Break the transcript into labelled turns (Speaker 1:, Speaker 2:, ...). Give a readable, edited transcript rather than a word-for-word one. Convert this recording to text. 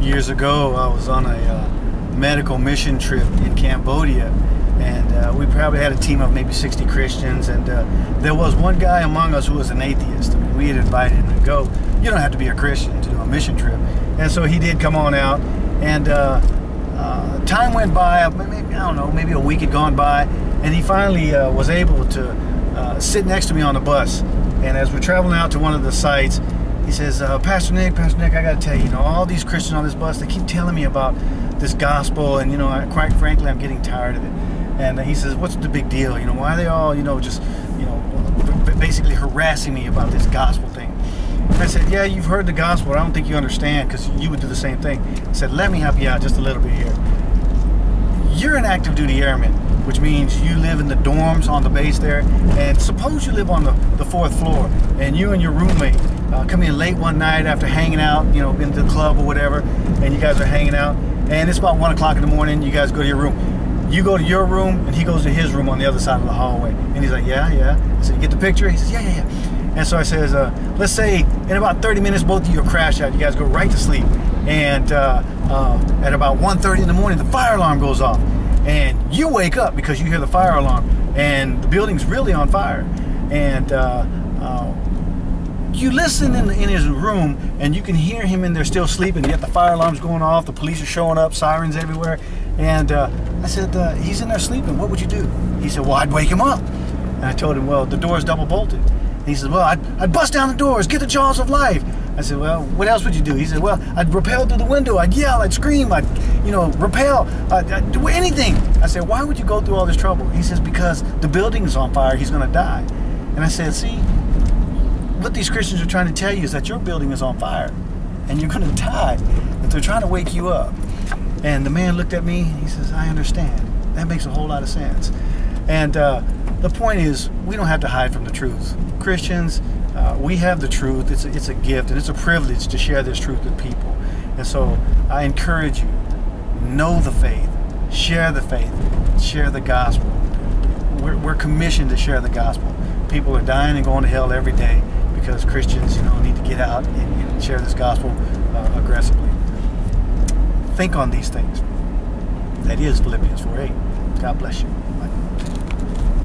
Speaker 1: Years ago, I was on a medical mission trip in Cambodia, and we probably had a team of maybe 60 Christians, and there was one guy among us who was an atheist. I mean, we had invited him to go. You don't have to be a Christian to do a mission trip. And so he did come on out, and time went by, maybe, I don't know, maybe a week had gone by, and he finally was able to sit next to me on the bus. And as we're traveling out to one of the sites, he says, Pastor Nick, I got to tell you, you know, all these Christians on this bus, they keep telling me about this gospel, and, you know, quite frankly, I'm getting tired of it. And he says, what's the big deal? You know, why are they all, you know, just, you know, basically harassing me about this gospel thing? And I said, yeah, you've heard the gospel. I don't think you understand, because you would do the same thing. I said, let me help you out just a little bit here. You're an active duty airman, which means you live in the dorms on the base there. And suppose you live on the 4th floor, and you and your roommate come in late one night after hanging out, you know, been to the club or whatever, and you guys are hanging out, and it's about 1 o'clock in the morning, you guys go to your room. You go to your room, and he goes to his room on the other side of the hallway. And he's like, yeah. I said, you get the picture? He says, yeah. And so I says, let's say in about 30 minutes, both of you will crash out. You guys go right to sleep. And at about 1:30 in the morning, the fire alarm goes off. And you wake up because you hear the fire alarm. And the building's really on fire. And you listen in his room, and you can hear him in there still sleeping, yet the fire alarm's going off, the police are showing up, sirens everywhere. And I said, he's in there sleeping, what would you do? He said, well, I'd wake him up. And I told him, well, the door's double bolted. He said, well, I'd bust down the doors, get the jaws of life. I said, well, what else would you do? He said, well, I'd rappel through the window, I'd yell, I'd scream, I'd, you know, rappel, I'd do anything. I said, why would you go through all this trouble? He says, because the building is on fire, he's gonna die. And I said, see, what these Christians are trying to tell you is that your building is on fire and you're gonna die, and they're trying to wake you up. And the man looked at me, he says, I understand. That makes a whole lot of sense. And the point is, we don't have to hide from the truth. Christians, we have the truth. It's a gift, and it's a privilege to share this truth with people. And so I encourage you, know the faith, share the gospel. We're commissioned to share the gospel. People are dying and going to hell every day because Christians, you know, need to get out and share this gospel aggressively. Think on these things. That is Philippians 4:8. God bless you. Bye.